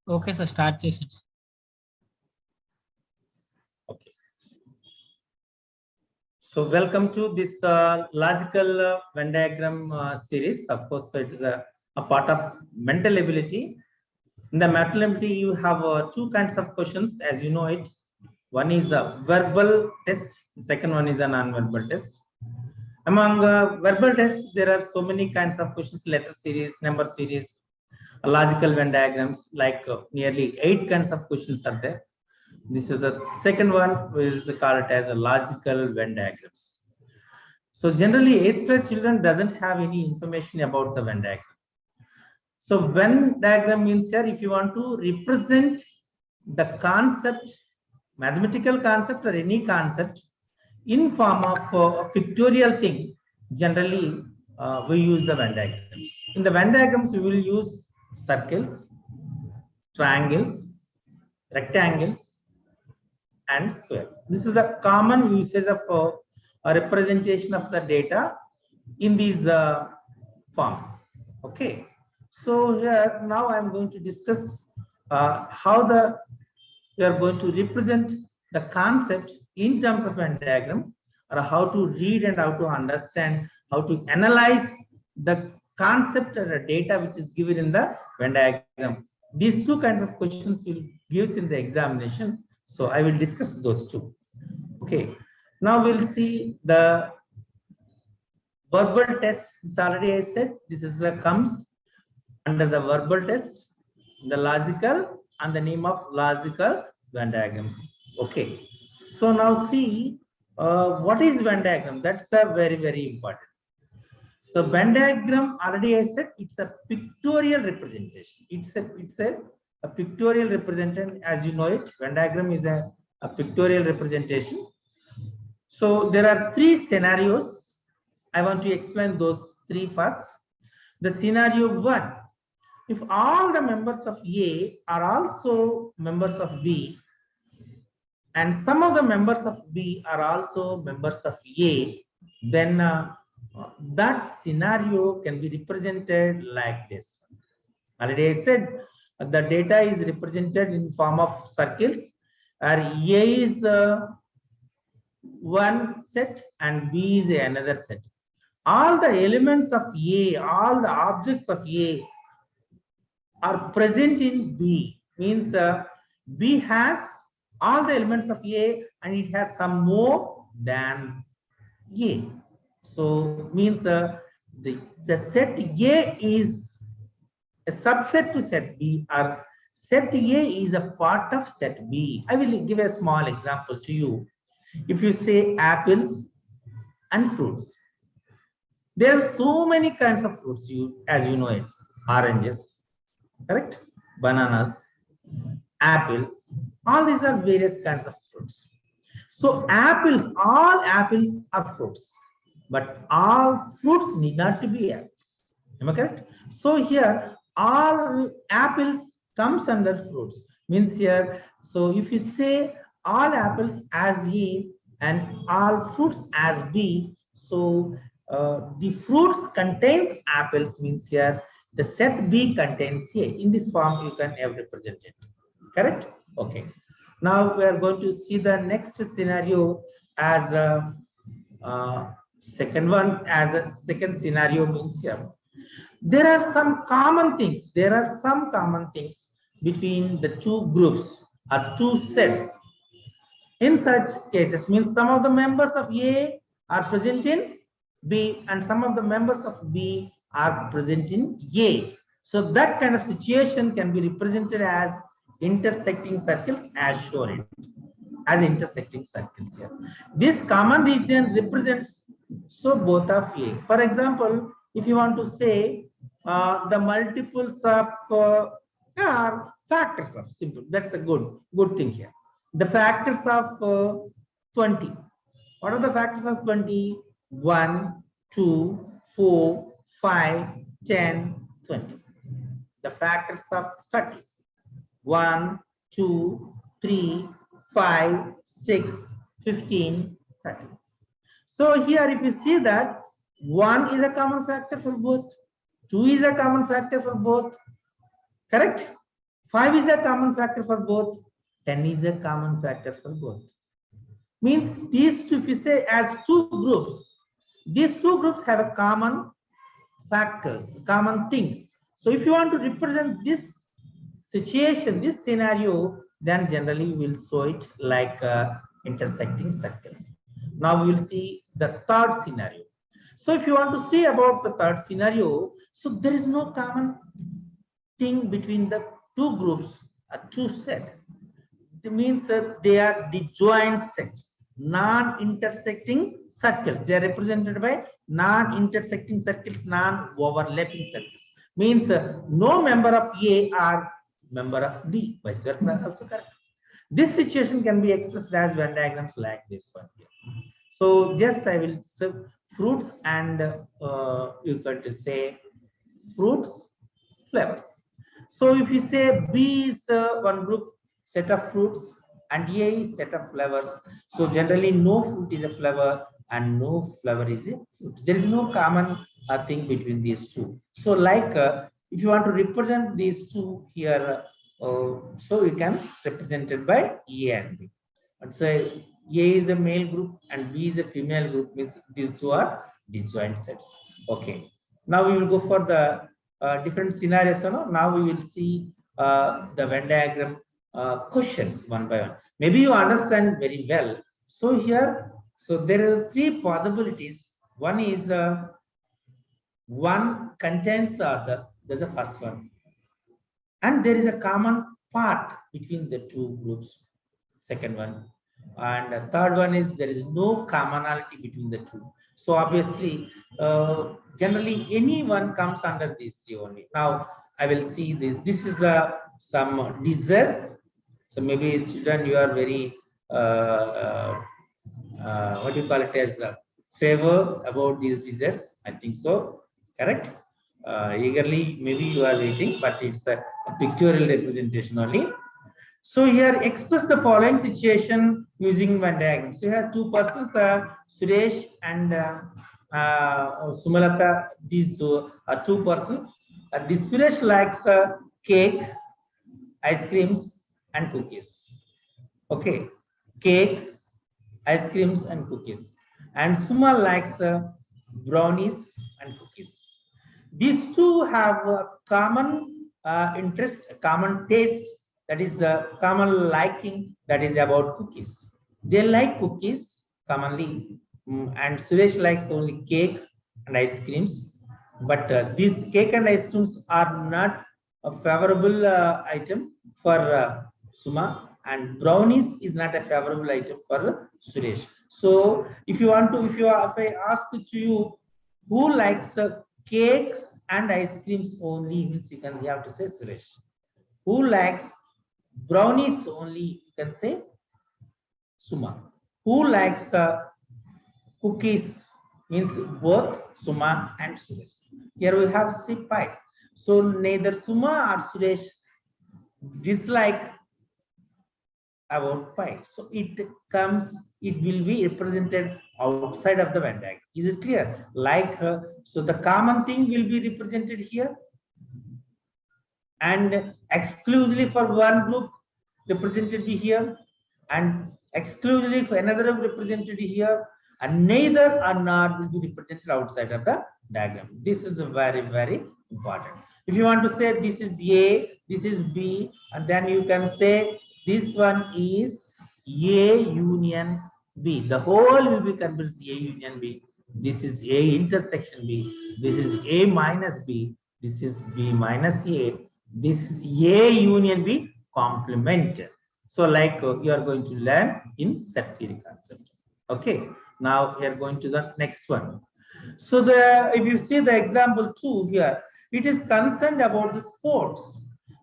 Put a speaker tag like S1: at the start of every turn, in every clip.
S1: Okay, so start sessions.
S2: Okay. So welcome to this logical Venn diagram series. Of course, so it is a part of mental ability. In the mental ability, you have two kinds of questions, as you know it. One is a verbal test. Second one is a non-verbal test. Among verbal tests, there are so many kinds of questions: letter series, number series, logical Venn diagrams. Like nearly 8 kinds of questions are there. This is the second one, which is called as a logical Venn diagrams. So generally, 8th grade children doesn't have any information about the Venn diagram. So Venn diagram means here, if you want to represent the concept, mathematical concept or any concept in form of a pictorial thing, generally we use the Venn diagrams. In the Venn diagrams, we will use circles, triangles, rectangles, and square. This is a common usage of a representation of the data in these forms. Okay. So here now I am going to discuss how we are going to represent the concept in terms of Venn diagram, or how to read and how to understand, how to analyze the concept or the data which is given in the Venn diagram. These two kinds of questions will give in the examination. So I will discuss those two. Okay. Now we'll see the verbal test. This already I said. This is comes under the verbal test, the logical, and the name of logical Venn diagrams. Okay. So now see what is Venn diagram. That's a very important. So Venn diagram already I said it's a pictorial representation. It's a pictorial representation, as you know it. Venn diagram is a pictorial representation. So there are 3 scenarios. I want to explain those 3 first. The scenario 1, if all the members of A are also members of B, and some of the members of B are also members of A, then that scenario can be represented like this. Already I said the data is represented in form of circles, or A is one set and B is another set. All the elements of A, all the objects of A are present in B. Means B has all the elements of A and it has some more than A. So means the set A is a subset to set B, or set A is a part of set B. I will give a small example to you. If you say apples and fruits, there are so many kinds of fruits, as you know it. Oranges, correct? Bananas, apples, all these are various kinds of fruits. So apples, all apples are fruits, but all fruits need not to be apples. Am I correct? So here, all apples comes under fruits. Means here, so if you say all apples as A and all fruits as B, so the fruits contains apples, means here the set B contains A. In this form, you can have represented. Correct? Okay. Now we are going to see the next scenario as a second one. As a second scenario means here, there are some common things. There are some common things between the two groups or two sets. In such cases, means some of the members of A are present in B and some of the members of B are present in A. So that kind of situation can be represented as intersecting circles, as shown as intersecting circles here. This common region represents so both of A. For example, if you want to say the multiples of are factors of simple, that's a good thing here. The factors of 20. What are the factors of 20? 1, 2, 4, 5, 10, 20. The factors of 30. 1, 2, 3, 5, 6, 15, 30. So here if you see that 1 is a common factor for both, 2 is a common factor for both, correct? 5 is a common factor for both. 10 is a common factor for both. Means these two, if you say as two groups, these two groups have a common factors, common things. So if you want to represent this situation, this scenario, then generally we will show it like intersecting circles. Now we will see the third scenario. So if you want to see about the third scenario, so there is no common thing between the two groups or two sets. It means that they are disjoint sets, non-intersecting circles. They are represented by non-intersecting circles, non-overlapping circles. Means no member of A are member of B, vice versa also correct. This situation can be expressed as Venn diagrams like this one here. So just I will say fruits and you can say fruits, flavors. So if you say B is one group set of fruits and A is set of flavors, so generally no fruit is a flavor and no flower is a fruit. There is no common thing between these two. So like if you want to represent these two here, so you can represent it by A and B. Let's say A is a male group and B is a female group, means these two are disjoint sets. Okay. Now we will go for the different scenarios. Now we will see the Venn diagram questions one by one. Maybe you understand very well. So here, so there are three possibilities. One is one contains the other. That's the first one. And there is a common part between the two groups. Second one. And the third one is there is no commonality between the two. So obviously, generally anyone comes under these three only. Now I will see this. This is some desserts. So maybe children, you are very what do you call it as favor about these desserts. I think so. Correct. Eagerly, maybe you are waiting, but it's a pictorial representation only. So here express the following situation using Venn diagram. So here two persons, Suresh and Sumalata. These are two persons. This Suresh likes cakes, ice creams, and cookies. Okay, cakes, ice creams, and cookies. And Suma likes brownies and cookies. These two have a common interest, common taste, that is common liking, that is about cookies. They like cookies commonly, and Suresh likes only cakes and ice creams. But these cake and ice creams are not a favorable item for Suma, and brownies is not a favorable item for Suresh. So if you want to, if I ask to you, who likes cakes and ice creams only, means you have to say Suresh. Who likes brownies only, you can say Suma. Who likes cookies, means both Suma and Suresh. Here we have C pie. So neither Suma or Suresh dislike about pie. So it will be represented outside of the Venn diagram. Is it clear? Like, so the common thing will be represented here, and exclusively for one group represented here, and exclusively for another group represented here, and neither or not will be represented outside of the diagram. This is very, very important. If you want to say this is A, this is B, and then you can say this one is A union B. The whole will be considered A union B. This is A intersection B. This is A minus B. This is B minus A. This is A union B complement. So like you are going to learn in set theory concept. Okay. Now we are going to the next one. So if you see the example 2 here, it is concerned about the sports.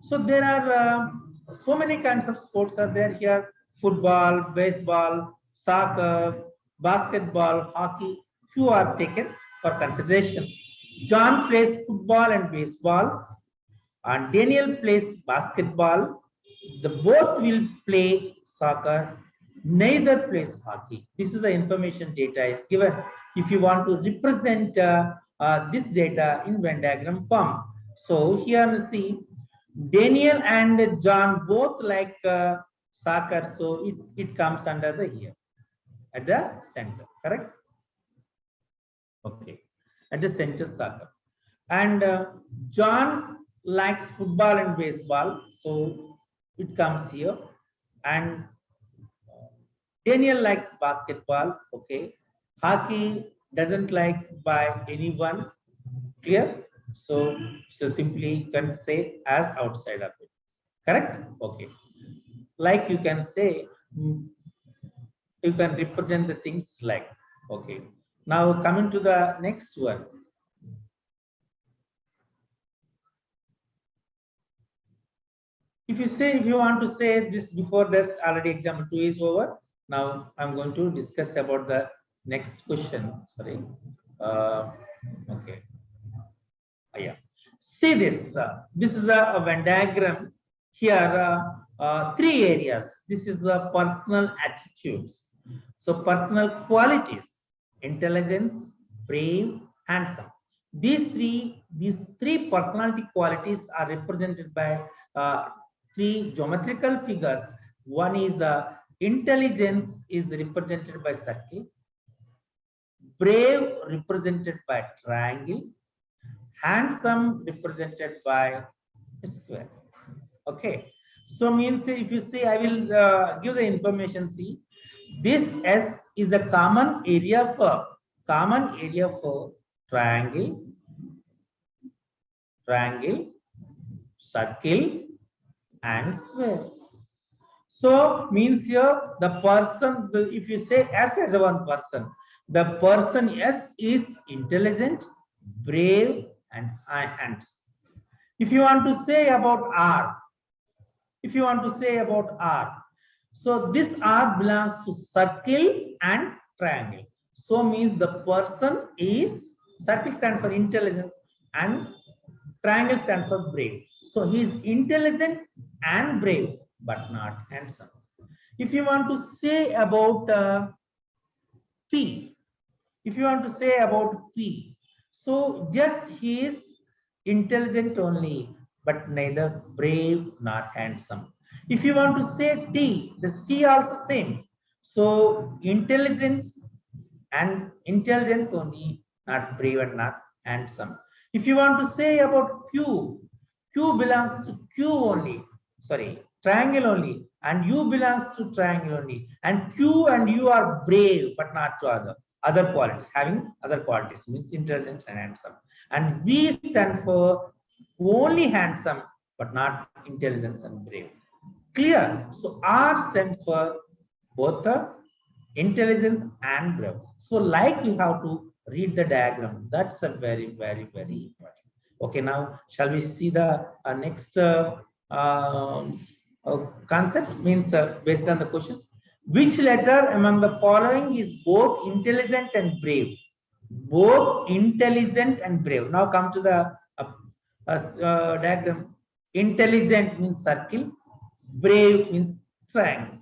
S2: So there are so many kinds of sports are there here: football, baseball, soccer, basketball, hockey. Few are taken for consideration. John plays football and baseball, and Daniel plays basketball. The both will play soccer. Neither plays hockey. This is the information data is given. If you want to represent this data in Venn diagram form, so here you see Daniel and John both like soccer, so it comes under the here at the center, correct? Okay, at the center soccer. And John likes football and baseball, so it comes here. And Daniel likes basketball, okay. Hockey doesn't like by anyone, clear? So simply you can say as outside of it, correct? Okay. Like you can say, you can represent the things like, okay. Now coming to the next one. If you want to say this before this, already example 2 is over. Now I'm going to discuss about the next question. Sorry. Okay. Yeah. See this. This is a Venn diagram. Here, 3 areas. This is personal attitudes. So personal qualities: intelligence, brave, handsome. These three personality qualities are represented by 3 geometrical figures. One is intelligence is represented by circle, brave represented by triangle, handsome represented by square. Okay, so means if you see, I will give the information. See, this S is a common area for triangle, circle, and square. So means here the person, if you say S as a one person, the person S is intelligent, brave, and handsome. If you want to say about R, so this R belongs to circle and triangle. So means the person is, circle stands for intelligence and triangle stands for brave. So he is intelligent and brave, but not handsome. If you want to say about P, so just he is intelligent only, but neither brave nor handsome. If you want to say T, this T also same. So intelligence only, not brave and not handsome. If you want to say about Q, Q belongs to Q only, sorry, triangle only, and U belongs to triangle only. And Q and U are brave, but not to other qualities, having other qualities, means intelligent and handsome. And V stands for only handsome, but not intelligence and brave. Clear? So R stands for both the intelligence and brave. So like we have to read the diagram. That's a very, very, very important. Okay, now shall we see the next concept? Means based on the questions. Which letter among the following is both intelligent and brave? Both intelligent and brave. Now come to the diagram. Intelligent means circle, brave means triangle.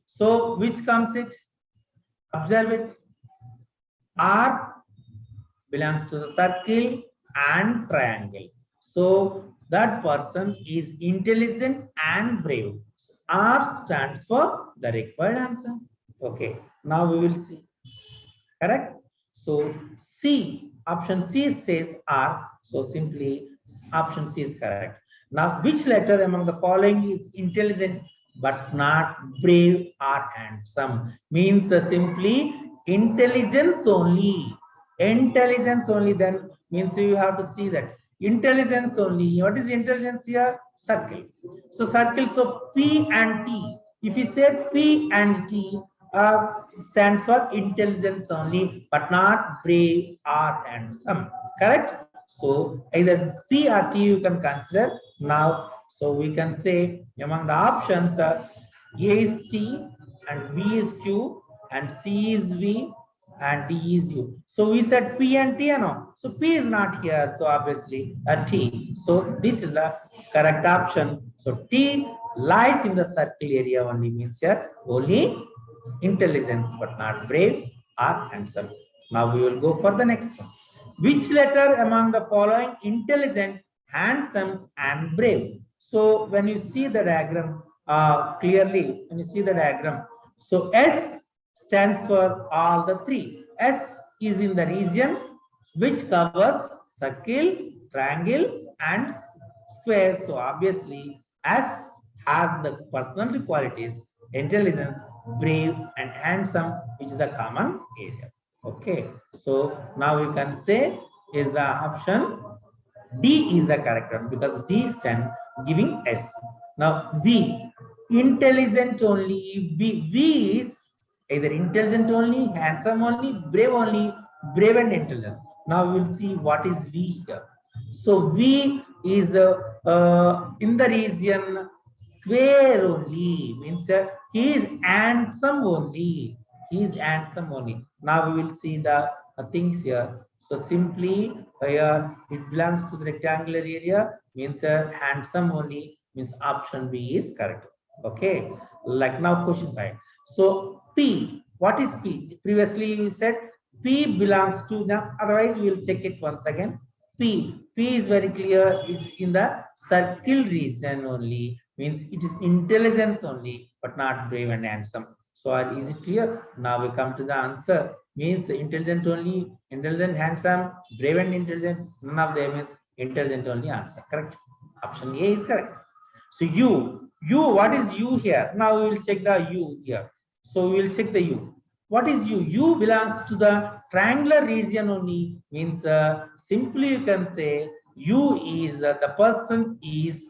S2: So which comes it? Observe it. R belongs to the circle and triangle. So that person is intelligent and brave. R stands for the required answer. Okay, now we will see. Correct? So C, option C says R. So simply option C is correct. Now, which letter among the following is intelligent but not brave or handsome? Means simply intelligence only. Intelligence only, then means you have to see that. Intelligence only. What is intelligence here? Circle. So circle, so P and T. If you say P and T, stands for intelligence only, but not brave or handsome. Correct? So either P or T you can consider now. So we can say among the options, A is T and B is Q and C is V and D is U. So we said P and T, no? So P is not here, so obviously a T. So this is the correct option. So T lies in the circle area only, means here only intelligence but not brave or handsome. Now we will go for the next one. Which letter among the following intelligent, handsome and brave? So when you see the diagram clearly, when you see the diagram, so S stands for all the three. S is in the region which covers circle, triangle, and square. So obviously, S has the personality qualities, intelligence, brave, and handsome, which is a common area. Okay. So now you can say is the option D is the correct one because D stand giving S. Now V, intelligent only. V is either intelligent only, handsome only, brave and intelligent. Now we will see what is V here. So V is in the region square only, means he is handsome only. He is handsome only. Now we will see the things here. So simply here it belongs to the rectangular area, means handsome only, means option B is correct. Okay, like now question 5. So P, what is P? Previously we said P belongs to, now otherwise we will check it once again. P is very clear, it's in the circle region only, means it is intelligence only, but not brave and handsome. So is it clear? Now we come to the answer, means intelligent only, intelligent, handsome, brave and intelligent, none of them is intelligent only answer, correct? Option A is correct. So what is U here? Now we will check the U here. So we will check the U. What is U? U belongs to the triangular region only, means simply you can say U is the person is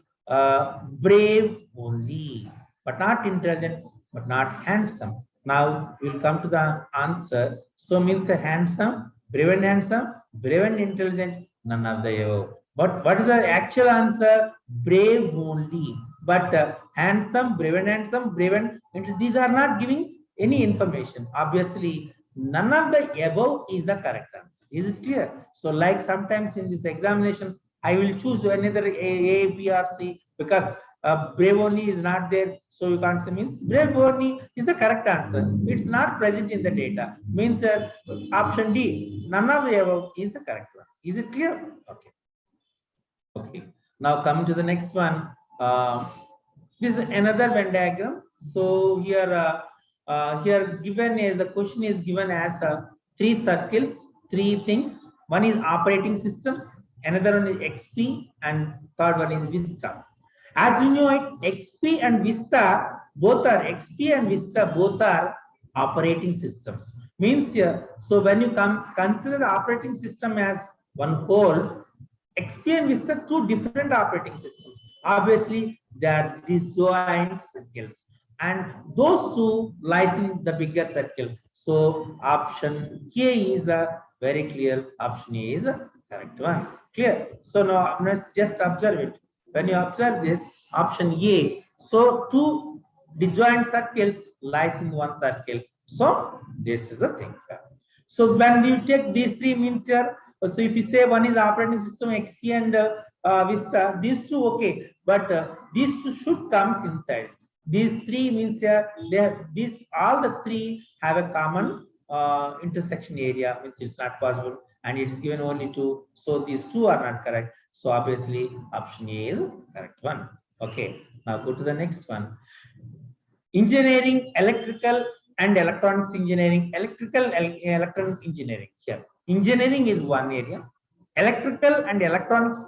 S2: brave only, but not intelligent, but not handsome. Now we will come to the answer. So means handsome, brave and intelligent, none of the above. But what is the actual answer? Brave only. But handsome, brave and these are not giving any information. Obviously, none of the above is the correct answer. Is it clear? So, like sometimes in this examination, I will choose another A, B, or C because brave only is not there. So you can't say means brave only is the correct answer. It's not present in the data. Means option D, none of the above is the correct one. Is it clear? Okay. Okay. Now coming to the next one. This is another Venn diagram. So here given is the question is given as three circles, three things. One is operating systems, another one is XP, and third one is Vista. As you know, XP and Vista both are operating systems. Means here, so when you consider operating system as one whole, XP and Vista two different operating systems. Obviously, they are disjoint circles, and those two lies in the bigger circle. So option K is a very clear. Option A is a correct one. Clear. So now let's just observe it. When you observe this option A, so two disjoint circles lies in one circle. So this is the thing. So when you take these three means here, so if you say one is operating system XP and Vista, these two okay, but these two should comes inside. These three means here all the three have a common intersection area, which is not possible, and it is given only two. So these two are not correct. So obviously option A is correct one. Okay, now go to the next one. Engineering, electrical and electronics engineering, electronics engineering. Here, engineering is one area, electrical and electronics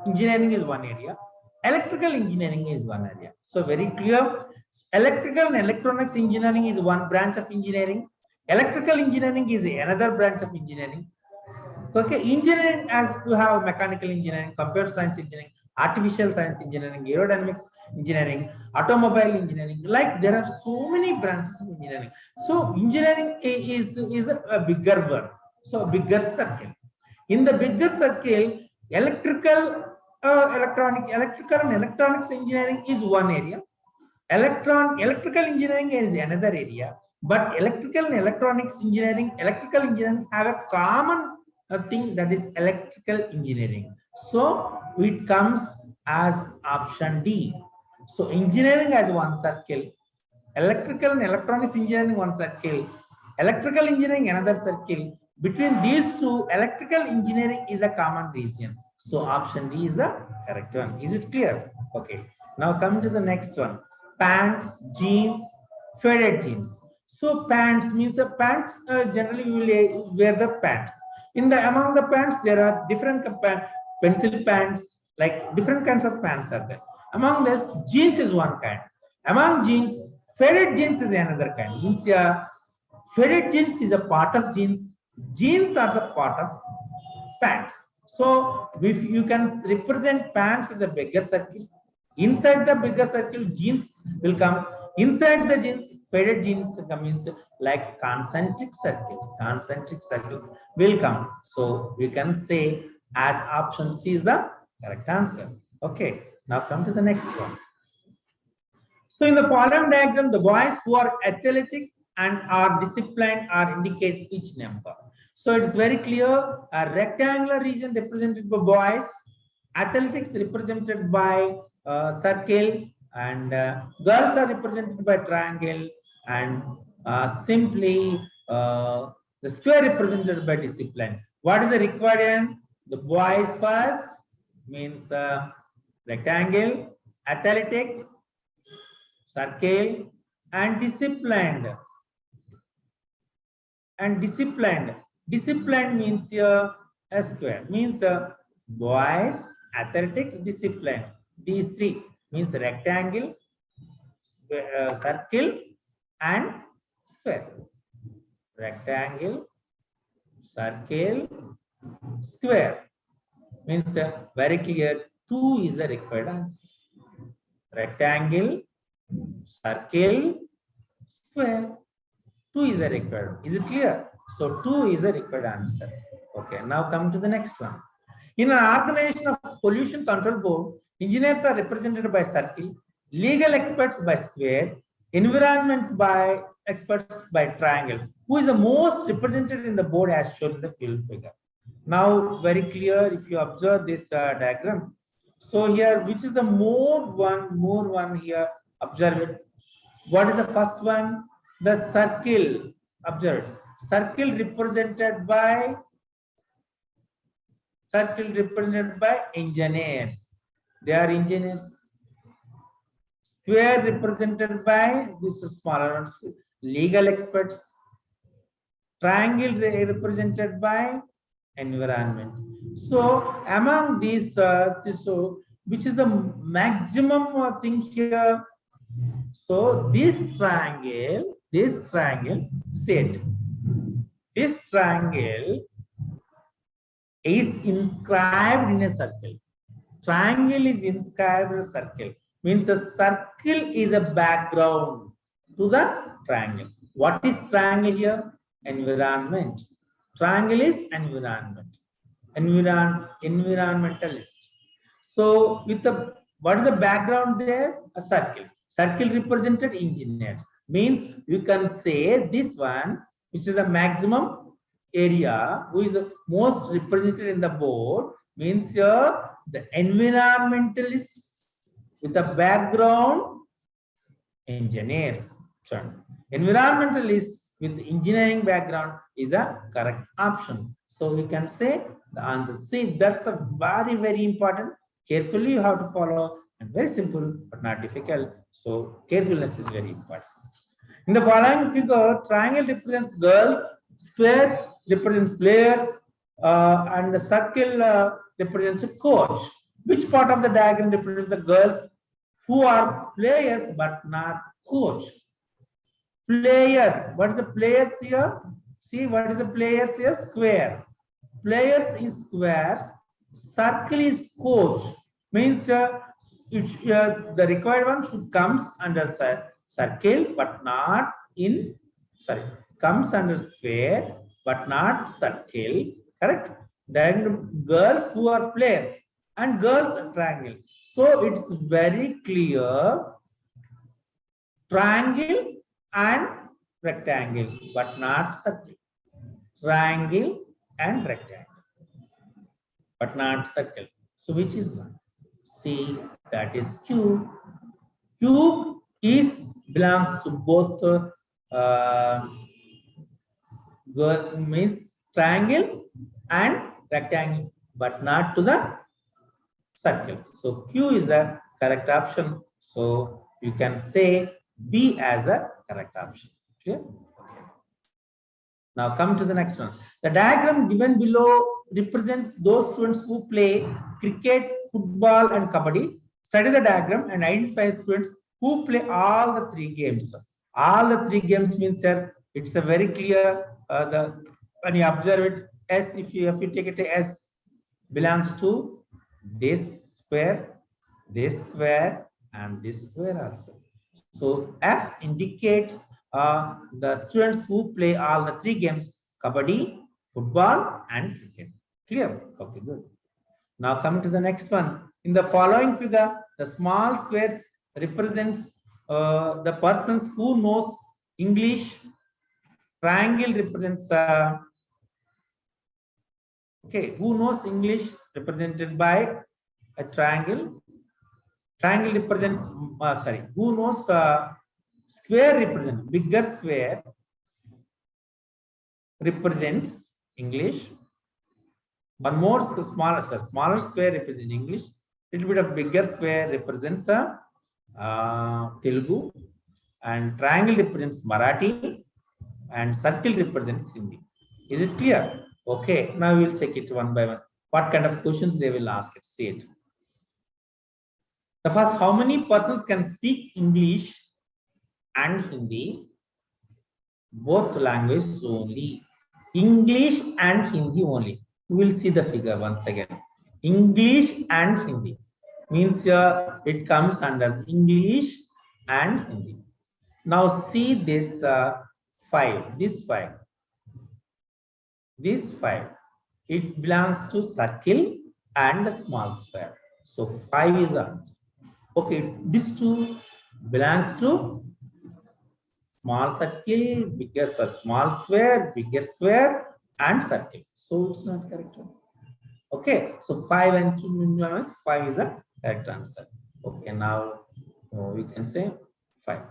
S2: engineering is one area, electrical engineering is one area. So very clear. Electrical and electronics engineering is one branch of engineering. Electrical engineering is another branch of engineering. Okay, engineering as you have mechanical engineering, computer science engineering, artificial science engineering, aerodynamics engineering, automobile engineering. Like there are so many branches of engineering. So engineering is a bigger one. So bigger circle. In the bigger circle, electrical and electronics engineering is one area. Electrical engineering is another area. But electrical and electronics engineering, electrical engineering have a common thing, that is electrical engineering. So it comes as option D. So engineering has one circle, electrical and electronics engineering one circle, electrical engineering another circle. Between these two, electrical engineering is a common region. So option D is the correct one. Is it clear? Okay. Now come to the next one. Pants, jeans, faded jeans. So pants means a pants. Generally, you will wear the pants. In the among the pants, there are different pencil pants, like different kinds of pants are there. Among this, jeans is one kind. Among jeans, faded jeans is another kind. Means faded jeans is a part of jeans. Jeans are the part of pants. So if you can represent pants as a bigger circle, inside the bigger circle, jeans will come. Inside the jeans, faded jeans means like concentric circles. Concentric circles will come. So we can say as option C is the correct answer. Okay. Now come to the next one. So in the following diagram, the boys who are athletic and are disciplined are indicate each number. So it's very clear. A rectangular region represented by boys, athletics represented by circle, and girls are represented by triangle, and simply the square represented by discipline. What is the required? The boys first means rectangle, athletic, circle, and disciplined. And disciplined. Disciplined means a square. Means boys, athletics, discipline. These three means rectangle, circle, and square. Rectangle, circle, square. Means very clear. 2 is the required answer. Rectangle, circle, square. 2 is the required. Is it clear? So 2 is the required answer. Okay, now come to the next one. In an organization of pollution control board, engineers are represented by circle, legal experts by square, environment by experts by triangle. Who is the most represented in the board as shown in the field figure? Now very clear if you observe this diagram. So here, which is the more one here? Observe it. What is the first one? The circle. Observe. Circle represented by engineers. They are engineers. Square represented by this is smaller legal experts. Triangle represented by environment. So among these, which is the maximum thing here? So this triangle set. This triangle is inscribed in a circle. Triangle is inscribed in a circle. Means a circle is a background to the triangle. What is triangle here? Environment. Triangle is environment. Environmentalist. So with the what is the background there? A circle. Circle represented engineers. Means you can say this one, which is a maximum area, who is the most represented in the board, means the environmentalists with the background engineers. So, environmentalists with engineering background is a correct option. So we can say the answer. See, that's a very important. Carefully you have to follow, and very simple but not difficult. So carefulness is very important. In the following figure, triangle represents girls, square represents players, and the circle represents a coach. Which part of the diagram represents the girls who are players but not coach? Players. What is the players here? See, what is the players here? Square. Players is squares. Circle is coach. Means the required one should comes under circle but not in, sorry, comes under square but not circle. Correct? Then girls who are players and girls triangle. So it's very clear. Triangle and rectangle but not circle. Triangle and rectangle but not circle. So which is one? C, that is cube. Cube is belongs to both means triangle and rectangle but not to the circle. So Q is the correct option. So you can say B as a correct option. Clear? Now come to the next one. The diagram given below represents those students who play cricket, football, and kabaddi. Study the diagram and identify students who play all the three games. All the three games means that it's a very clear. When you observe it, S, if you take it as belongs to this square, and this square also. So S indicates the students who play all the three games: kabaddi, football, and cricket. Clear? Okay, good. Now coming to the next one. In the following figure, the small squares represents the persons who knows English. Triangle represents who knows English, represented by a triangle. Triangle represents who knows square represents bigger square represents English. One more smaller square represents English. Little bit of bigger square represents Telugu, and triangle represents Marathi, and circle represents Hindi. Is it clear? Okay, now we'll check it one by one. What kind of questions they will ask it? See it. The first, how many persons can speak English and Hindi? Both languages only. English and Hindi only. We will see the figure once again. English and Hindi means it comes under English and Hindi. Now see this 5. This 5. This 5. It belongs to circle and the small square. So 5 is answer. Okay, this 2 belongs to small circle, bigger for small square, bigger square, and circle. So it's not correct. Okay, so 5 and 2 means 5 is the correct answer. Okay, now we can say 5.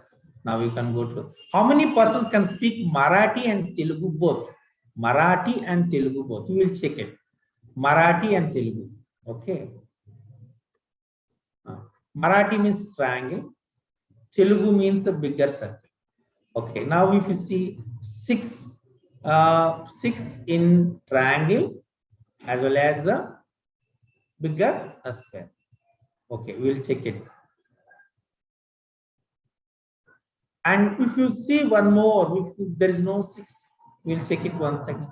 S2: Now we can go to how many persons can speak Marathi and Telugu both? Marathi and Telugu both. We will check it. Marathi and Telugu. Okay. Marathi means triangle. Telugu means a bigger circle. Okay. Now if you see 6 in triangle as well as a bigger square. Okay, we will check it. And if you see one more, if there is no 6, we'll check it once again.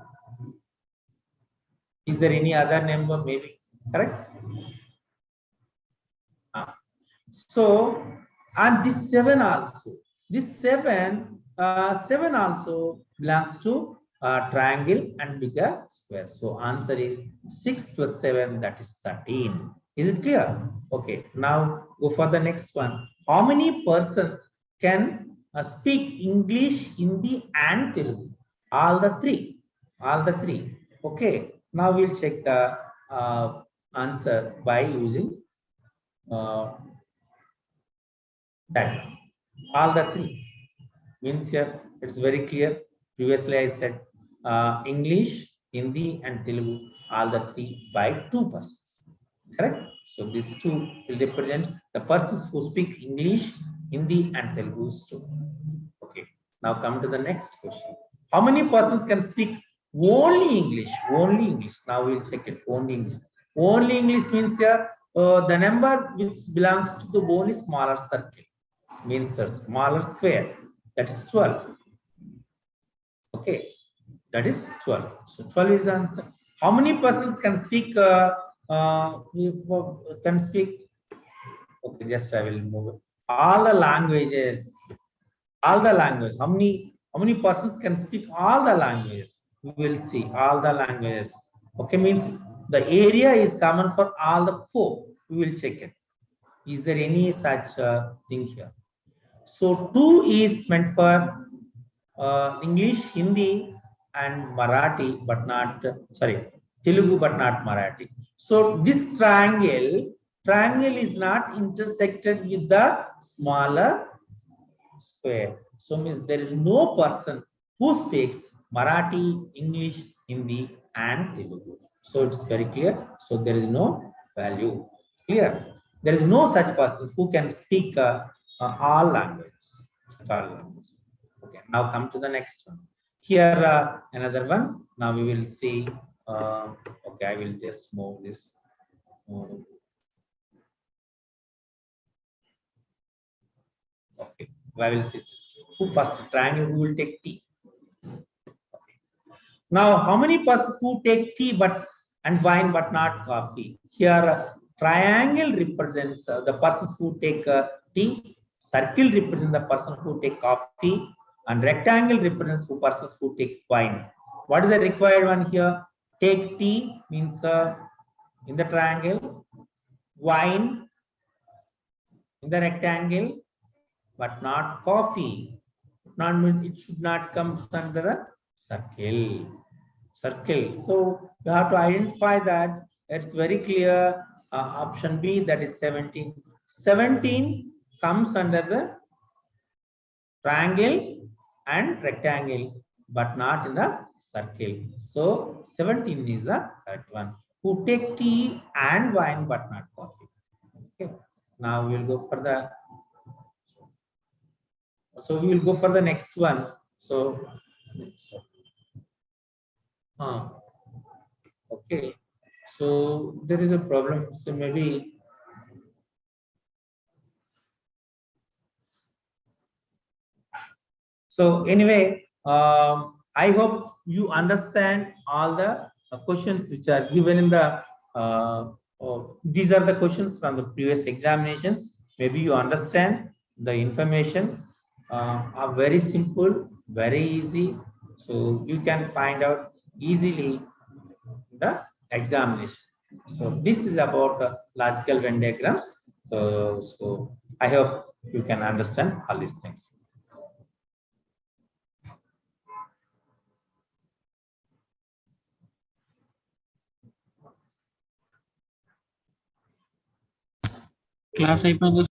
S2: Is there any other number? Maybe correct. So, and this 7 also. This 7 also belongs to triangle and bigger square. So answer is 6 plus 7, that is 13. Is it clear? Okay. Now go for the next one. How many persons can speak English, Hindi, and Telugu? All the three. All the three. Okay. Now we'll check the answer by using that. All the three means here it's very clear. Previously I said English, Hindi, and Telugu, all the three by 2 persons. Correct? So these 2 will represent the persons who speak English, Hindi, and Telugu too. Okay. Now come to the next question. How many persons can speak only English? Only English. Now we'll check it. Only English. Only English means here the number which belongs to the only smaller circle means a smaller square. That is 12. Okay, that is 12. So 12 is the answer. How many persons can speak? Okay, just I will move it. All the languages. All the languages. How many persons can speak all the languages? We will see all the languages. Okay, means the area is common for all the 4. We will check it. Is there any such thing here? So 2 is meant for English, Hindi, and Marathi, but not Telugu, but not Marathi. So this triangle is not intersected with the smaller square. So means there is no person who speaks Marathi, English, Hindi, and Telugu. So it's very clear. So there is no value. Clear? There is no such persons who can speak all languages. All languages. Okay, now come to the next one. Here, another one. Now we will see. Okay, I will just move this. Okay, I will see this. Who first triangle? Who will take T? Now, how many persons who take tea but and wine but not coffee? Here, triangle represents the persons who take tea. Circle represents the person who take coffee, and rectangle represents the persons who take wine. What is the required one here? Take tea means in the triangle, wine in the rectangle, but not coffee. Not it should not come under the circle. So you have to identify that. It's very clear. Option B, that is 17. 17 comes under the triangle and rectangle, but not in the circle. So 17 is the correct one. Who take tea and wine, but not coffee. Okay. Now we will go for the. So we will go for the next one. So. Okay, so there is a problem. So maybe anyway, I hope you understand all the questions which are given in the. These are the questions from the previous examinations. Maybe you understand the information. Are very simple, very easy. So you can find out easily the examination. So this is about logical Venn diagrams. So I hope you can understand all these things.
S1: Class అయిపోయింది